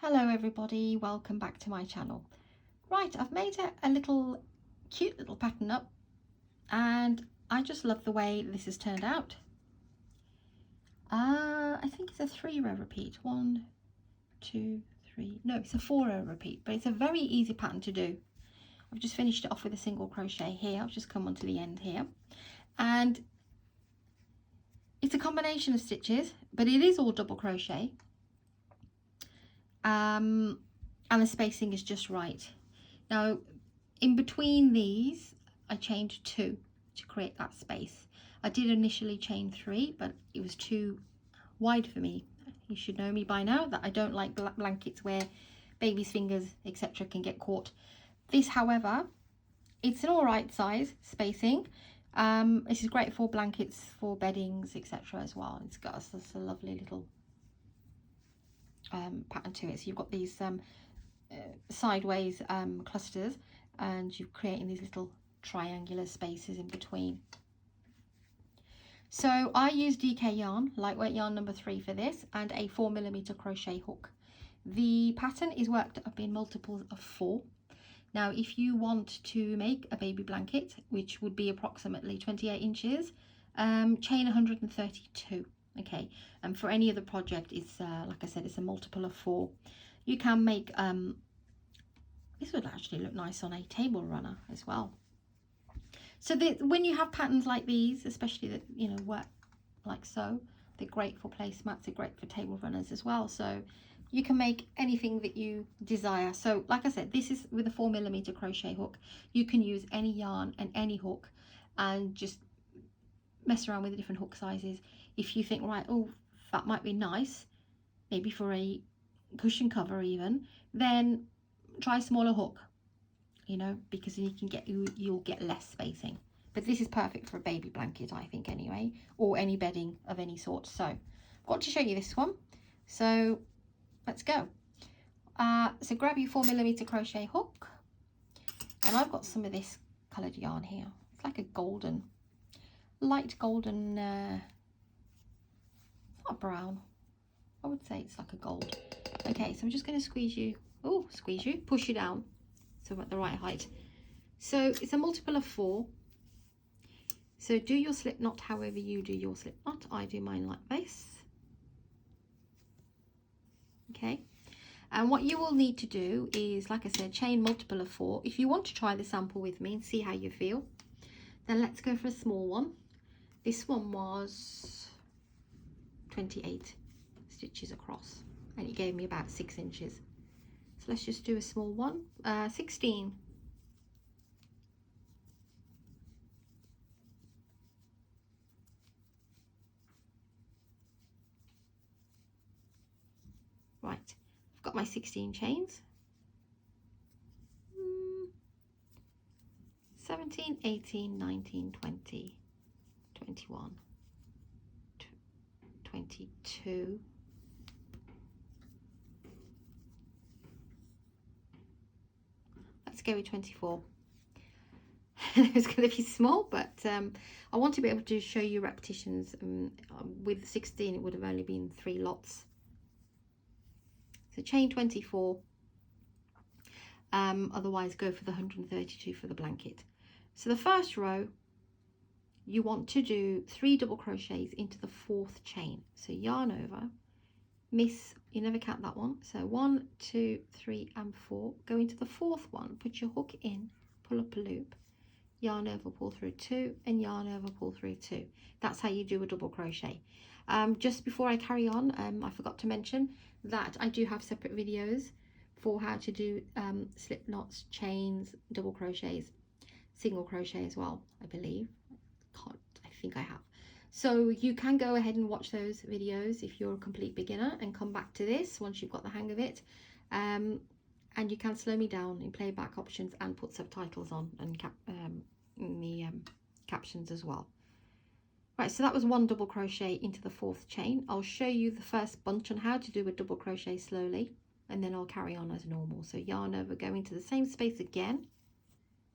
Hello everybody, welcome back to my channel. Right, I've made a little cute little pattern up and I just love the way this has turned out. I think it's a 3-row repeat. 1, 2, 3, no, it's a 4-row repeat, but it's a very easy pattern to do. I've just finished it off with a single crochet here. I've just come onto the end here and it's a combination of stitches, but it is all double crochet. And the spacing is just right. Now in between these I chained 2 to create that space. I did initially chain 3, but it was too wide for me. You should know me by now that I don't like blankets where baby's fingers etc can get caught. This however, it's an alright size spacing. This is great for blankets, for beddings etc as well. It's got a lovely little pattern to it. So you've got these sideways clusters and you're creating these little triangular spaces in between. So I use DK yarn, lightweight yarn number 3 for this, and a 4mm crochet hook. The pattern is worked up in multiples of 4. Now if you want to make a baby blanket, which would be approximately 28 inches, chain 132. Okay, and for any other project, it's like I said, it's a multiple of 4. You can make this would actually look nice on a table runner as well. So when you have patterns like these, especially that work like so, they're great for placemats, they're great for table runners as well. So you can make anything that you desire. So like I said, this is with a 4mm crochet hook. You can use any yarn and any hook and just mess around with the different hook sizes. If you think, right, oh, that might be nice, maybe for a cushion cover even, then try a smaller hook, because you can you'll get less spacing. But this is perfect for a baby blanket, I think, anyway, or any bedding of any sort. So I've got to show you this one, so let's go. So grab your 4mm crochet hook, and I've got some of this coloured yarn here. It's like a golden, light golden, it's not brown, I would say it's like a gold. Okay, so I'm just going to push you down so I'm at the right height. So it's a multiple of 4. So do your slip knot however you do your slip knot. I do mine like this. Okay, and what you will need to do is, like I said, chain multiple of 4. If you want to try the sample with me and see how you feel, then let's go for a small one. This one was 28 stitches across and it gave me about 6 inches. So let's just do a small one, 16. Right, I've got my 16 chains. 17, 18, 19, 20, 21, 22. Let's go with 24. It's going to be small, but I want to be able to show you repetitions. With 16 it would have only been 3 lots. So chain 24, otherwise go for the 132 for the blanket. So the first row, you want to do 3 double crochets into the 4th chain. So yarn over, you never count that one. So 1, 2, 3 and 4. Go into the 4th one, put your hook in, pull up a loop, yarn over, pull through 2, and yarn over, pull through 2. That's how you do a double crochet. Just before I carry on, I forgot to mention that I do have separate videos for how to do slip knots, chains, double crochets, single crochet as well, I believe. I think I have. So you can go ahead and watch those videos if you're a complete beginner and come back to this once you've got the hang of it. And you can slow me down in playback options and put subtitles on and in the captions as well. Right, so that was 1 double crochet into the 4th chain. I'll show you the first bunch on how to do a double crochet slowly, and then I'll carry on as normal. So yarn over, go into the same space again,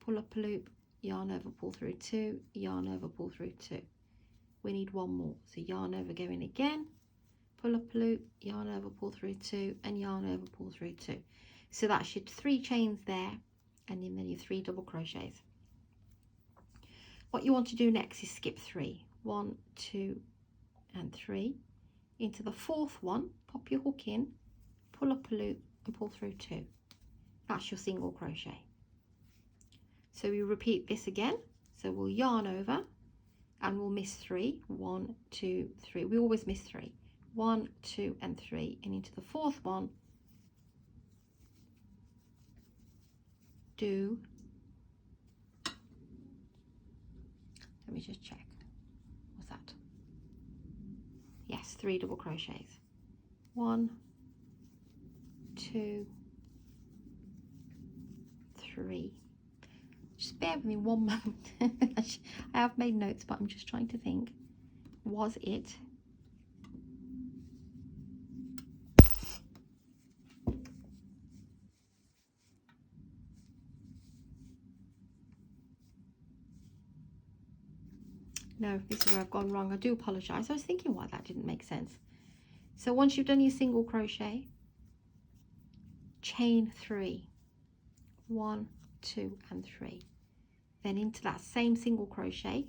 pull up a loop, yarn over, pull through 2, yarn over, pull through 2. We need 1 more. So yarn over, go in again, pull up a loop, yarn over, pull through 2, and yarn over, pull through 2. So that's your 3 chains there, and then your 3 double crochets. What you want to do next is skip 3. 1, 2, and 3. Into the 4th one, pop your hook in, pull up a loop, and pull through 2. That's your single crochet. So we repeat this again. So we'll yarn over, and we'll miss 3. 1, 2, 3. We always miss 3. 1, 2, and 3, and into the 4th one, do, let me just check, what's that? Yes, 3 double crochets. 1, 2, 3. Just bear with me one moment. I have made notes, but I'm just trying to think. Was it? No, this is where I've gone wrong. I do apologise. I was thinking why that didn't make sense. So once you've done your single crochet, chain 3. 1, 2, and 3. Then into that same single crochet,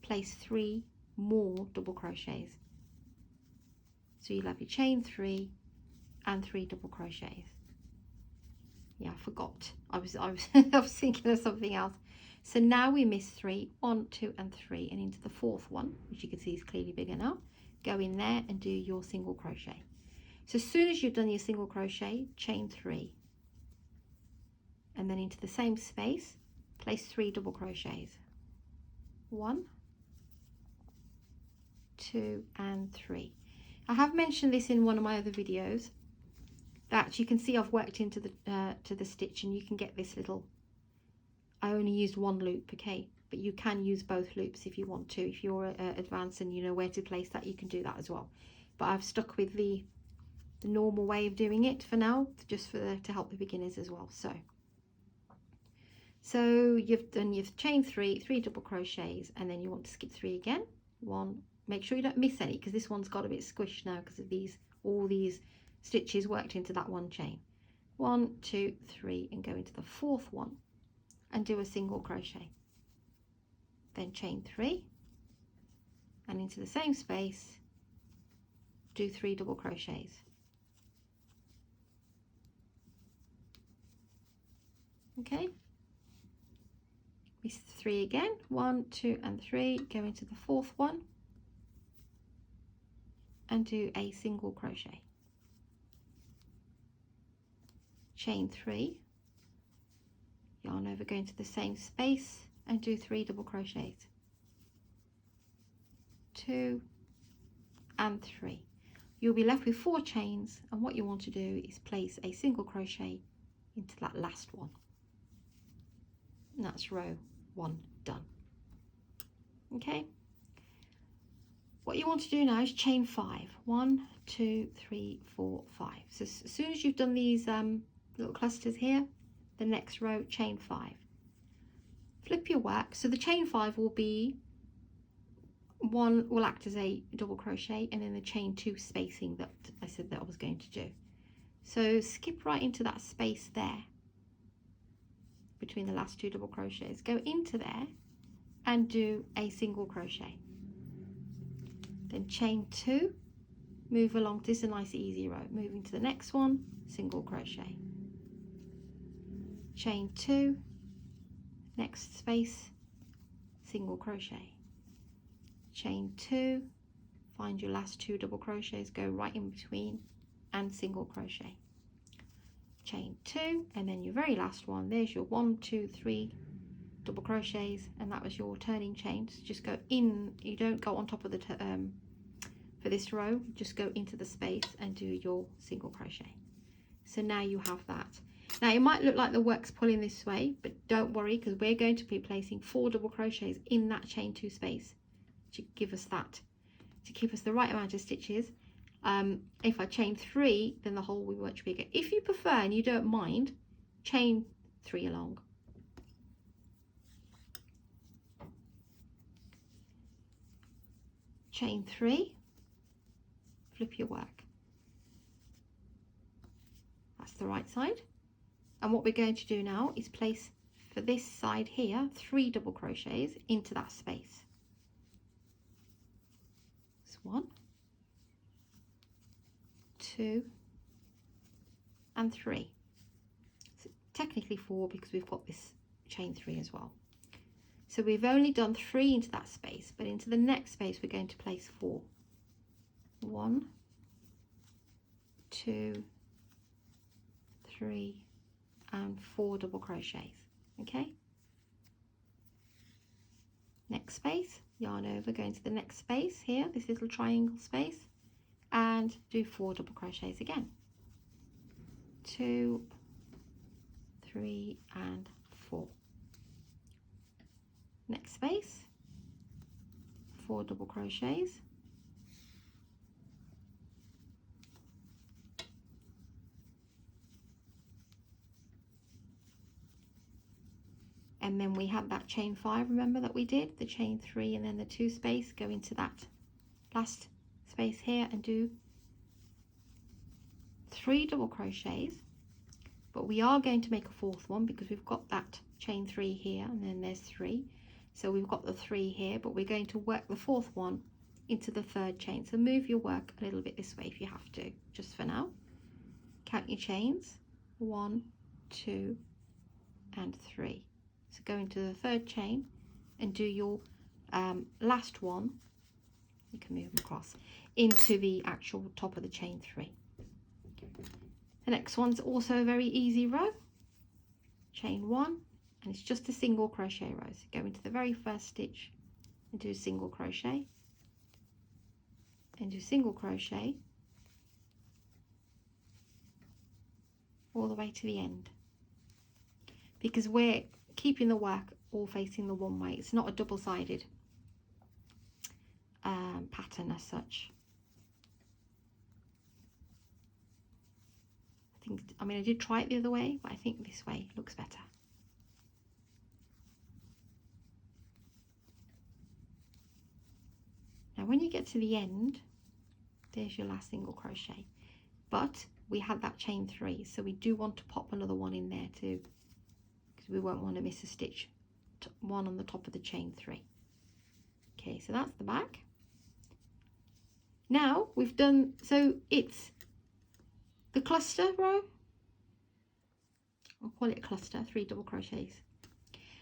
place 3 more double crochets. So you'll have your chain 3 and 3 double crochets. Yeah, I forgot. I was I was thinking of something else. So now we miss 3, 1, 2, and 3, and into the 4th one, which you can see is clearly bigger now. Go in there and do your single crochet. So as soon as you've done your single crochet, chain 3, and then into the same space, place 3 double crochets. 1, 2, and 3. I have mentioned this in one of my other videos, that you can see I've worked into the to the stitch, and you can get this little, I only used 1 loop, okay, but you can use both loops if you want to. If you're advanced and you know where to place that, you can do that as well. But I've stuck with the normal way of doing it for now, just to help the beginners as well. So you've done your chain 3, 3 double crochets, and then you want to skip 3 again. 1, make sure you don't miss any, because this one's got a bit squished now because of all these stitches worked into that 1 chain. 1, 2, 3, and go into the 4th one and do a single crochet. Then chain 3, and into the same space, do 3 double crochets. Okay, miss 3 again. 1, 2, and 3, go into the 4th one and do a single crochet. Chain 3, yarn over, go into the same space and do 3 double crochets. 2 and 3. You'll be left with 4 chains, and what you want to do is place a single crochet into that last one. And that's row 1 done. Okay, what you want to do now is chain 5. 1, 2, 3, 4, 5. So as soon as you've done these little clusters here, the next row, chain 5. Flip your work, so the chain 5 will be, 1 will act as a double crochet, and then the chain 2 spacing that I said that I was going to do. So skip right into that space there between the last 2 double crochets, go into there and do a single crochet. Then chain 2, move along. This is a nice easy row. Moving to the next one, single crochet. Chain 2, next space, single crochet. Chain 2, find your last 2 double crochets, go right in between and single crochet. Chain 2, and then your very last one, there's your 1, 2, 3 double crochets, and that was your turning chains. Just go in, you don't go on top of the for this row, just go into the space and do your single crochet. So now you have that. Now it might look like the work's pulling this way, but don't worry, because we're going to be placing 4 double crochets in that chain 2 space to give us that, to keep us the right amount of stitches. If I chain 3, then the hole will be much bigger. If you prefer and you don't mind, chain 3 along. Chain 3, flip your work. That's the right side. And what we're going to do now is place, for this side here, 3 double crochets into that space. It's 1, 2 and 3. So technically 4 because we've got this chain 3 as well. So we've only done 3 into that space, but into the next space we're going to place 4. 1, 2, 3 and 4 double crochets. Okay, next space, yarn over, go into the next space here, this little triangle space, and do 4 double crochets again. 2, 3 and 4. Next space, 4 double crochets, and then we had that chain 5, remember, that we did the chain 3 and then the 2 space, go into that last space here and do 3 double crochets, but we are going to make a 4th one because we've got that chain 3 here and then there's 3, so we've got the 3 here, but we're going to work the 4th one into the 3rd chain. So move your work a little bit this way if you have to, just for now. Count your chains, 1, 2 and 3. So go into the 3rd chain and do your last one, you can move them across, into the actual top of the chain 3. The next one's also a very easy row, chain 1, and it's just a single crochet row. So go into the very first stitch and do a single crochet, and do single crochet all the way to the end, because we're keeping the work all facing the one way. It's not a double-sided pattern as such. I mean, I did try it the other way, but I think this way looks better. Now when you get to the end, there's your last single crochet, but we had that chain 3, so we do want to pop another one in there too, because we won't want to miss a stitch, one on the top of the chain 3. Okay, so that's the back. Now we've done, so it's the cluster row, I'll call it a cluster, 3 double crochets,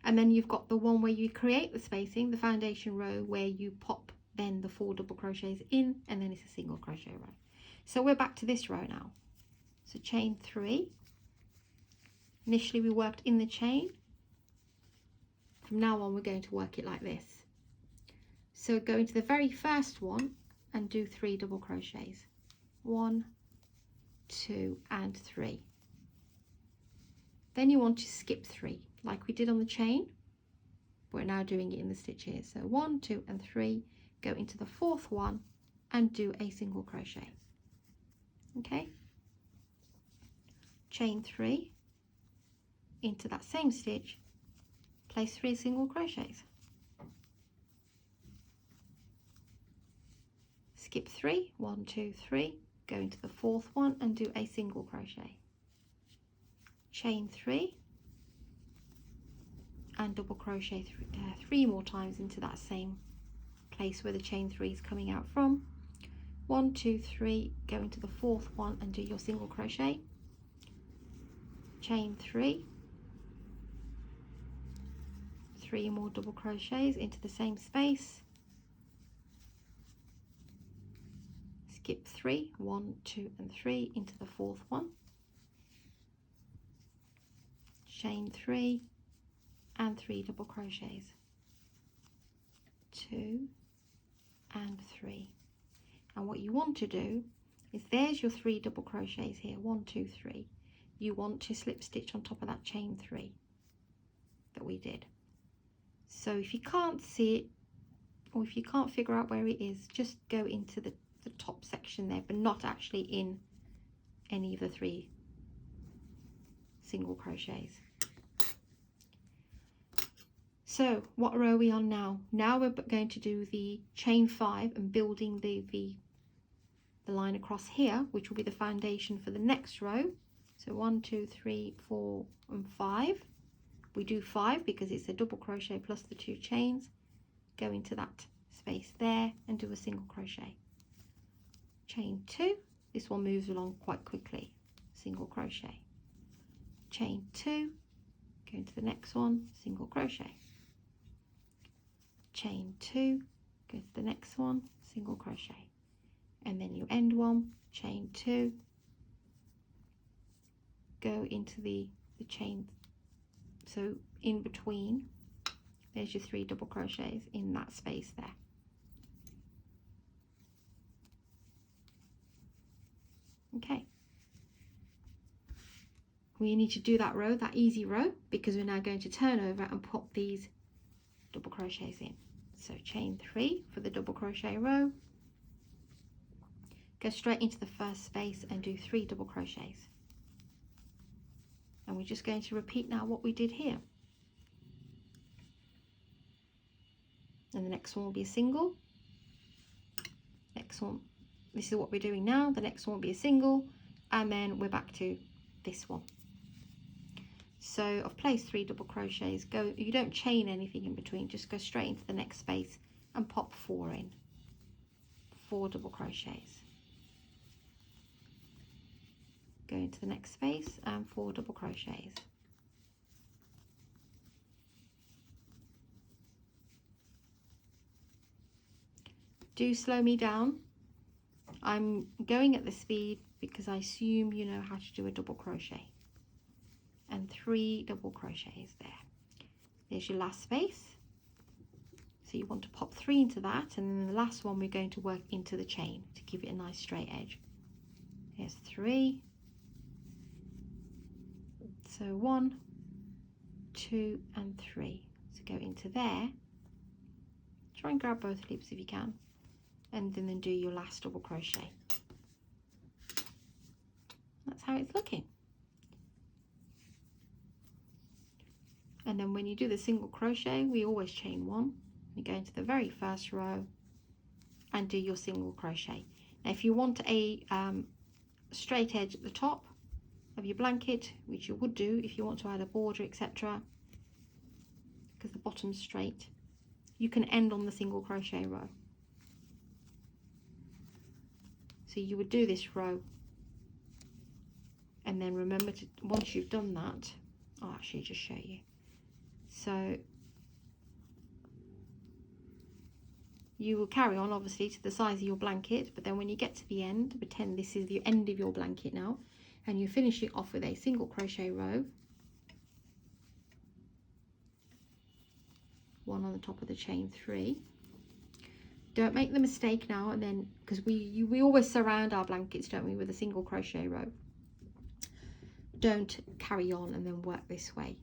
and then you've got the one where you create the spacing, the foundation row, where you pop then the 4 double crochets in, and then it's a single crochet row. So we're back to this row now. So chain 3, initially we worked in the chain, from now on we're going to work it like this. So go into the very first one and do 3 double crochets, 1, 2 and 3. Then you want to skip 3 like we did on the chain. We're now doing it in the stitch here. So 1, 2 and 3, go into the 4th one and do a single crochet. Okay, chain 3 into that same stitch, place 3 single crochets, skip 3, 1, 2, 3, go into the 4th one and do a single crochet, chain 3 and double crochet 3 more times into that same place where the chain 3 is coming out from. 1, 2, 3, go into the 4th one and do your single crochet, chain 3, 3 more double crochets into the same space, skip 3, 1, 2 and 3 into the 4th one, chain 3 and 3 double crochets, 2 and 3. And what you want to do is, there's your 3 double crochets here, 1, 2, 3. You want to slip stitch on top of that chain 3 that we did. So if you can't see it, or if you can't figure out where it is, just go into the top section there, but not actually in any of the 3 single crochets. So what row are we on now? Now we're going to do the chain 5 and building the the line across here, which will be the foundation for the next row. So 1, 2, 3, 4 and 5. We do 5 because it's a double crochet plus the 2 chains. Go into that space there and do a single crochet. Chain 2. This one moves along quite quickly. Single crochet. Chain 2. Go into the next one. Single crochet. Chain 2. Go to the next one. Single crochet. And then you end one. Chain 2. Go into the chain. So in between, there's your 3 double crochets in that space there. Okay. We need to do that row, that easy row, because we're now going to turn over and pop these double crochets in. So chain 3 for the double crochet row. Go straight into the first space and do 3 double crochets. And we're just going to repeat now what we did here. And the next one will be a single. Next one, this is what we're doing now. The next one will be a single, and then we're back to this one. So I've placed 3 double crochets. You don't chain anything in between, just go straight into the next space and pop 4 in. 4 double crochets. Go into the next space and 4 double crochets. Do slow me down. I'm going at the speed because I assume you know how to do a double crochet. And 3 double crochets there. There's your last space. So you want to pop 3 into that, and then the last one we're going to work into the chain to give it a nice straight edge. There's 3. So 1, 2 and 3. So go into there. Try and grab both loops if you can, and then do your last double crochet. That's how it's looking. And then when you do the single crochet, we always chain 1. You go into the very first row and do your single crochet. Now if you want a straight edge at the top of your blanket, which you would do if you want to add a border, etc., because the bottom's straight, you can end on the single crochet row. So you would do this row, and then remember to, once you've done that, I'll actually just show you. So you will carry on obviously to the size of your blanket, but then when you get to the end, pretend this is the end of your blanket now, and you finish it off with a single crochet row, 1 on the top of the chain 3. Don't make the mistake now and then, because we always surround our blankets, don't we, with a single crochet row. Don't carry on and then work this way.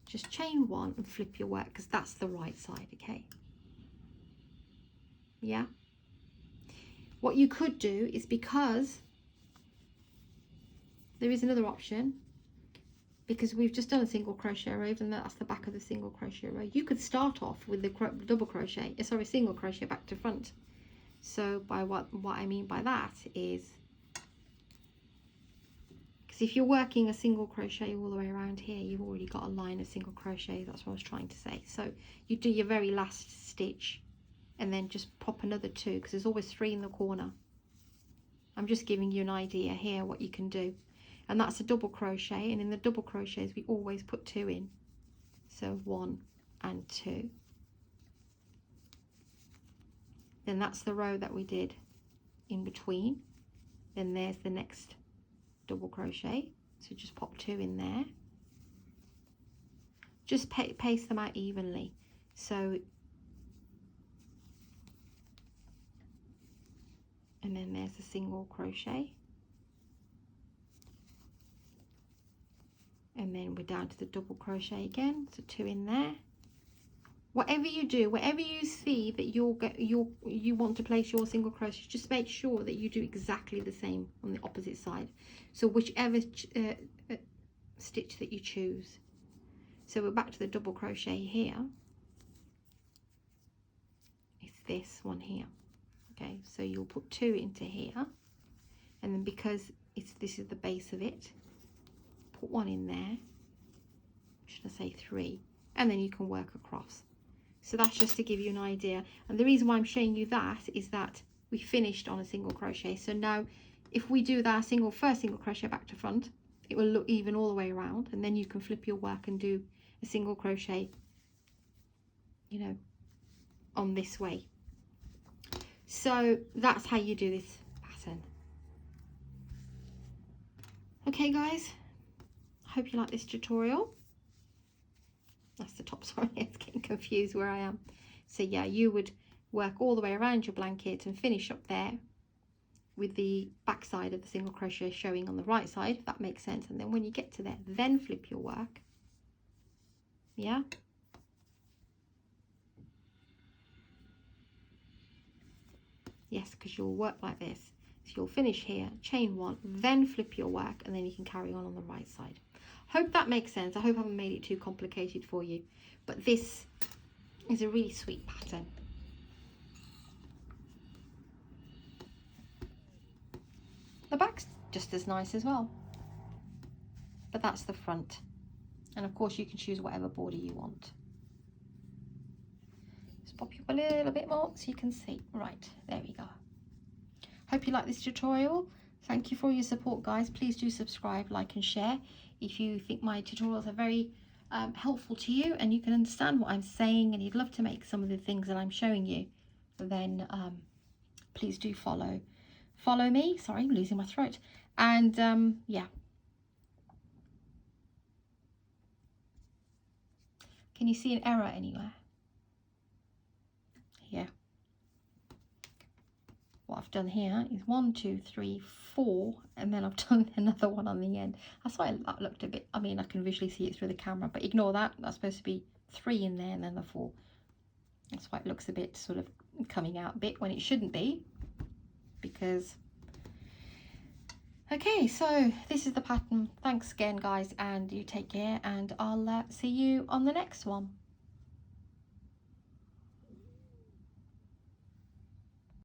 Just chain 1 and flip your work, because that's the right side, okay? Yeah. What you could do is, because there is another option, because we've just done a single crochet row, even though that's the back of the single crochet row, you could start off with the double crochet, single crochet back to front. So by what I mean by that is, because if you're working a single crochet all the way around here, you've already got a line of single crochet. That's what I was trying to say. So you do your very last stitch and then just pop another 2, because there's always 3 in the corner. I'm just giving you an idea here what you can do. And that's a double crochet, and in the double crochets we always put 2 in. So 1 and 2. Then that's the row that we did in between. Then there's the next double crochet, so just pop 2 in there. Just paste them out evenly. So, and then there's a single crochet, and then we're down to the double crochet again, so 2 in there. Whatever you do, wherever you see that you want to place your single crochet, just make sure that you do exactly the same on the opposite side. So whichever stitch that you choose. So we're back to the double crochet here. It's this one here. Okay, so you'll put 2 into here, and then because this is the base of it, put one in there, should I say 3, and then you can work across. So that's just to give you an idea. And the reason why I'm showing you that is that we finished on a single crochet. So now if we do that first single crochet back to front, it will look even all the way around, and then you can flip your work and do a single crochet, you know, on this way. So that's how you do this pattern. Okay guys, I hope you like this tutorial. That's the top, sorry, it's getting confused where I am. So yeah, you would work all the way around your blanket and finish up there with the back side of the single crochet showing on the right side, if that makes sense. And then when you get to there, then flip your work. Yeah. Yes, because you'll work like this. So you'll finish here, chain 1, then flip your work, and then you can carry on the right side. Hope that makes sense. I hope I haven't made it too complicated for you, but this is a really sweet pattern. The back's just as nice as well, but that's the front, and of course you can choose whatever border you want. Just pop you up a little bit more so you can see. Right, there we go. Hope you like this tutorial. Thank you for your support, guys. Please do subscribe, like and share if you think my tutorials are very helpful to you and you can understand what I'm saying and you'd love to make some of the things that I'm showing you. Then please do follow me. Sorry, I'm losing my throat. And yeah, can you see an error anywhere? Yeah. What I've done here is 1, 2, 3, 4, and then I've done another one on the end. That's why that looked a bit, I mean, I can visually see it through the camera, but ignore that. That's supposed to be 3 in there and then the 4. That's why it looks a bit sort of coming out a bit when it shouldn't be, because okay, so this is the pattern. Thanks again, guys, and you take care, and I'll see you on the next one.